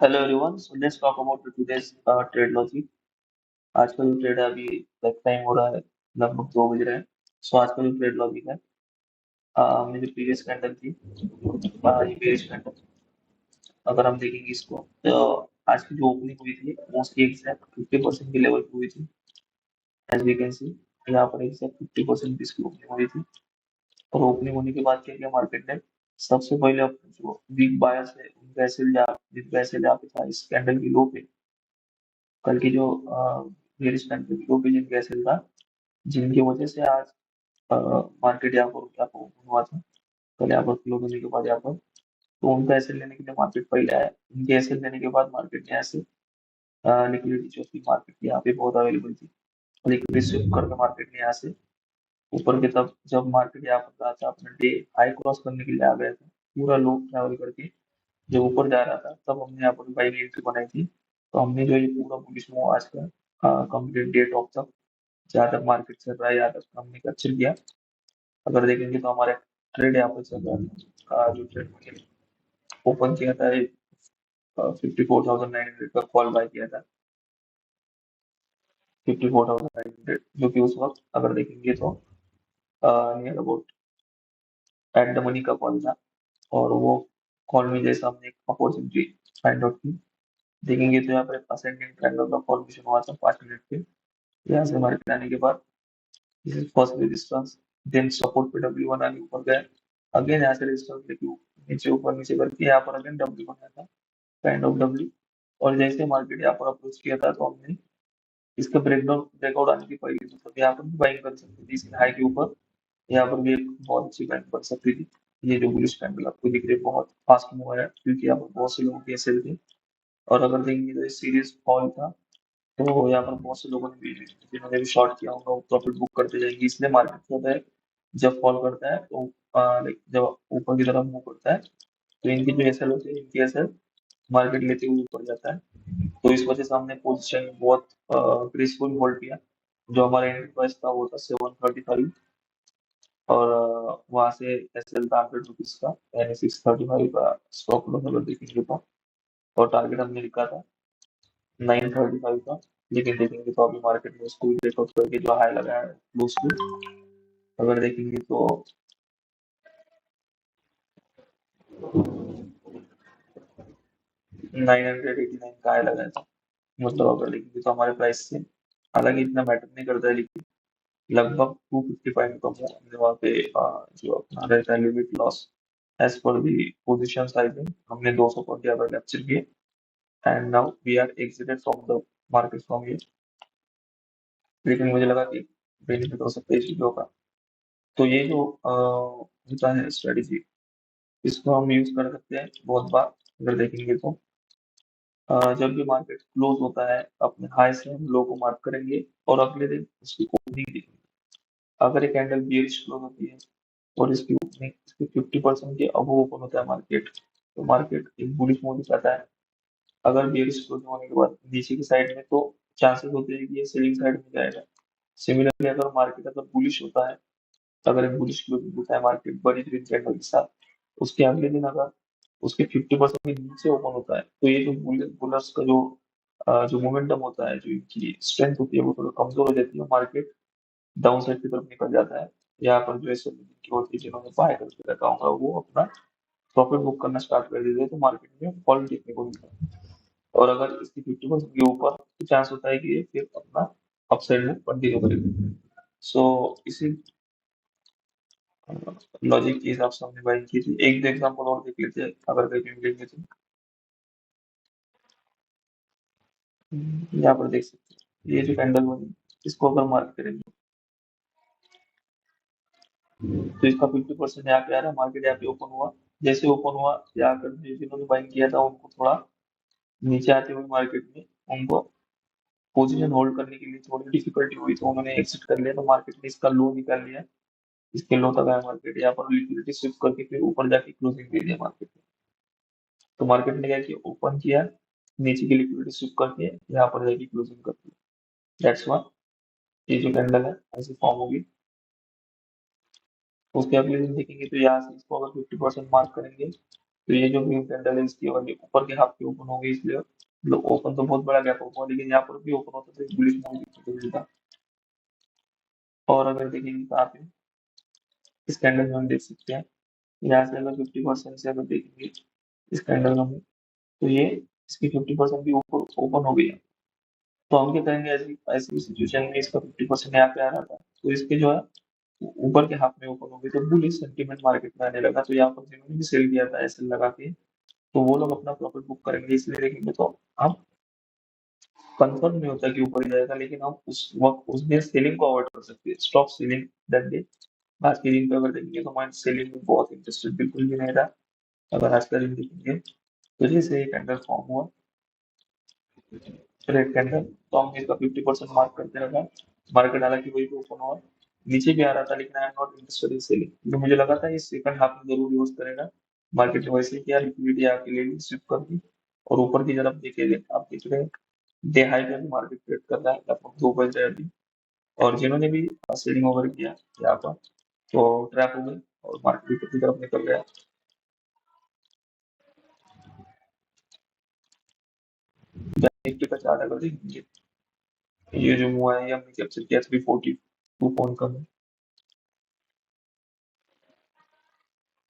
Hello everyone, so let's talk about today's trade logic. आज का जो ट्रेड है अभी टाइम हो रहा है, लगभग 2 बज रहे हैं। सो आज का जो ट्रेड लॉजिक है, हमने जो प्रीवियस कैंडल थी, ये बेरिश कैंडल, अगर हम देखेंगे इसको तो आज की जो ओपनिंग हुई थी मोस्टली एग्जैक्ट 50% के लेवल पे हुई थी। एज वी कैन सी, यहाँ पर एग्जैक्ट 50% इसकी ओपनिंग हुई थी। और ओपनिंग होने के बाद क्या किया मार्केट ने, सबसे पहले अपने जो वीक बायर्स है उनका ऐसे ले आके था इस कैंडल की लो पे। कल की जो बेरिश कैंडल की लो पे जिनका ऐसे था, जिनकी वजह से आज मार्केट यहाँ पर क्या हुआ था। कल यहाँ पर क्लोज होने के बाद यहाँ पर तो उनका एसेट लेने के लिए मार्केट पहले आया। उनके एसेट लेने के बाद मार्केट ने ऐसे लिक्विडिटी जो थी मार्केट की यहाँ पे बहुत अवेलेबल थी, लिक्विडिटी स्विप करके मार्केट ने यहाँ से ऊपर की तब जब मार्केट यहाँ पर था था अपना डे हाई क्रॉस करने के लिए आ गया था, पूरा लो ट्रैवल करके जब ऊपर जा रहा था तब हमने यहाँ पर बाइंग एंट्री बनाई थी। तो हमने जो ये पूरा बुलिश मूव आज का कंप्लीट डे टॉप तक जहाँ तक मार्केट चल रहा है यहाँ तक हमने कैप्चर किया। अगर देखेंगे तो हमारे ट्रेड यहाँ पर चल रहा था, जो ट्रेड मैंने ओपन किया था 54,900 का कॉल बाय किया था। 54,900 जो कि उस वक्त अगर देखेंगे तो near about at the money का कॉल था। और वो कॉल में जैसा हमने एक अपॉर्चुनिटी फाइंड आउट की, देखेंगे तो यहाँ पर असेंडिंग ट्रायंगल का फॉर्मेशन हुआ था 5 मिनट पे। यहाँ से मार्केट आने के बाद this is first resistance, then support पे W1 आगे ऊपर गया, अगेन यहाँ से रेजिस्टेंस लेके नीचे ऊपर नीचे करके यहाँ पर अगेन W1 आया था, काइंड ऑफ W। और जैसे मार्केट यहाँ पर अप्रोच किया था तो हमने इसका ब्रेकडाउन ब्रेकआउट आने की पहले मतलब यहाँ पर भी बाइंग कर सकते थे इसके हाई के ऊपर। यहाँ पर भी एक बहुत अच्छी बाइंग कर सकती थी। ये जो बुलिश कैंडल आपको दिख रही है बहुत फास्ट मूव है क्योंकि यहाँ पर बहुत से लोगों के सेल थे। और अगर देखेंगे तो सीरीज फॉल था, तो यहाँ पर बहुत से लोगों ने भी जिन्होंने भी शॉर्ट किया होगा वो प्रॉफिट बुक करते जाएंगे। इसलिए मार्केट जो है जब फॉल करता है तो लाइक जब ऊपर की तरफ मूव करता है तो इनकी जो एसएल होती है इनकी एसएल मार्केट लेते हुए ऊपर जाता है। तो इस वजह से हमने पोजीशन बहुत ग्रेसफुल होल्ड किया। जो हमारा एंट्री प्राइस था वो था 735। और वहां से एसएल था 100 रुपीज का, यानी 635 का स्टॉप लॉस अगर देखेंगे तो। और टारगेट हमने लिखा था 935 का। लेकिन देखेंगे तो अभी मार्केट में उसको ब्रेकआउट करके जो हाई लगा है क्लोज टू, अगर देखेंगे तो 989 का हाई लगा था। मतलब अगर देखेंगे तो हमारे प्राइस से, हालांकि इतना मैटर नहीं करता है लेकिन लगभग 250 पॉइंट कम है हमने वहाँ पे जो अपना रहता है लिमिट लॉस एज पर दी पोजिशन साइजिंग हमने 200 पॉइंट यहाँ पर कैप्चर किए। And now we are exited from the market from ये। लेकिन मुझे लगा कि बेनिफिट हो सकता है इस चीजों का। तो ये जो होता है स्ट्रेटेजी, इसको हम यूज कर सकते हैं बहुत बार। अगर देखेंगे तो जब भी मार्केट क्लोज होता है अपने हाई से हम लो को मार्क करेंगे और अगले दिन उसकी ओपनिंग देखेंगे। अगर एक कैंडल बियरिश क्लोज होती है और इसकी ओपनिंग इसके 50% के अब ओपन होता है मार्केट, तो मार्केट एक बुलिश मोड दिखाता है। अगर बियरिश क्लोज होने के बाद नीचे की साइड में तो चांसेस होते हैं कि ये सेलिंग साइड में जाएगा। सिमिलरली अगर मार्केट अगर बुलिश होता है, अगर एक बुलिश क्लोजिंग होता है मार्केट बड़ी ग्रीन कैंडल के साथ, उसके अगले दिन अगर उसके 50% के नीचे ओपन होता है तो ये जो बुलर्स का जो मोमेंटम होता है, जो इनकी स्ट्रेंथ होती है वो थोड़ा कमजोर हो जाती है, मार्केट डाउन साइड की तरफ निकल जाता है। यहाँ पर जो ऐसे की होती है जिन्होंने बाय करके रखा होगा वो अपना प्रॉफिट बुक करना स्टार्ट कर देते हैं, तो मार्केट में फॉल देखने को मिलता है। और अगर इसकी 50% के ऊपर तो चांस होता है कि ये फिर अपना अपसाइड में कंटिन्यू करेगा। सो इसी लॉजिक के हिसाब से हमने बाइंग की थी। एक दो एग्जांपल और देख लेते हैं अगर कहीं भी मिलेंगे तो। यहाँ पर देख सकते हैं ये जो कैंडल बनी, इसको अगर मार्क करेंगे तो इसका 50% यहाँ पे आ रहा है, मार्केट यहाँ पे ओपन हुआ। जैसे ओपन हुआ यहाँ कर जिन्होंने बाइंग किया था उनको थोड़ा नीचे आते हुए मार्केट में उनको पोजीशन होल्ड करने के लिए थोड़ी डिफिकल्टी हुई, तो उन्होंने एक्सिट कर लिया। तो मार्केट ने इसका लो निकाल लिया, इसके लो तक आया मार्केट, यहाँ पर लिक्विडिटी स्विप करके फिर ऊपर जाके क्लोजिंग दे दिया मार्केट ने। तो मार्केट ने क्या किया, ओपन किया, नीचे की लिक्विडिटी स्विप करके यहाँ पर जाके क्लोजिंग कर दी। दैट्स वन, ये जो कैंडल है ऐसी फॉर्म होगी। उसके अगले दिन देखेंगे तो यहाँ से इसको अगर 50% मार्क करेंगे तो ये जो ग्रीन कैंडल है इसकी वाली ऊपर के हाफ पे ओपन हो गई, इसलिए मतलब ओपन तो बहुत बड़ा गैप ओपन हुआ, लेकिन यहाँ पर भी ओपन होता तो एक बुलिश मूव देखने को मिलता। और अगर देखेंगे तो आप इस कैंडल में हम देख सकते हैं, यहाँ से अगर 50% से अगर देखेंगे इस कैंडल में हम, तो ये इसकी 50% भी ऊपर ओपन हो गई है। तो हम क्या करेंगे, ऐसी ऐसी सिचुएशन में इसका 50% यहाँ पे आ रहा था, तो इसके जो है ऊपर के हाफ में ओपन हो गई, तो बुलिश सेंटीमेंट मार्केट में आने लगा। तो यहाँ पर जिन्होंने भी सेल किया था ऐसे लगा के, तो वो लोग अपना प्रॉफिट बुक करेंगे। इसलिए देखेंगे तो हम कंफर्म नहीं होता कि ऊपर ही जाएगा, लेकिन हम उस वक्त उस दिन सेलिंग को अवॉइड कर सकते हैं, स्टॉप सेलिंग दैट डे। आज के दिन पे अगर देखेंगे तो माइंड सेलिंग में बहुत इंटरेस्टेड बिल्कुल भी नहीं रहा। अगर आज का दिन देखेंगे तो जैसे एक कैंडल फॉर्म हुआ रेड कैंडल, तो हमने इसका 50% मार्क करते रखा। मार्केट हालांकि वही पे ओपन हुआ, नीचे भी आ रहा था, लेकिन I am not interested in selling, क्योंकि मुझे लगा था ये सेकंड हाफ में जरूर यूज करेगा। मार्केट ने वैसे ही किया, लिक्विडिटी आके ले ली, स्विप कर दी। और ऊपर की तरफ देखे आप देख रहे हैं डे हाई पे भी मार्केट ट्रेड कर रहा है, लगभग 2 बज रहे हैं अभी। और जिन्होंने भी सेलिंग ओवर किया यहाँ पर, तो ट्रैप हो गए और मार्केट ऊपर की तरफ निकल गया। निफ्टी का चार्ट अगर देखेंगे, ये जो मूव है ये हमने कैप्चर किया 342 पॉइंट का।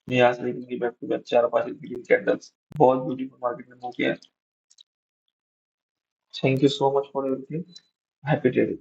यहाँ से देखेंगे back to back 4-5 green candles, बहुत ब्यूटीफुल मार्केट में मूव किया है। Thank you so much for everything, happy trading.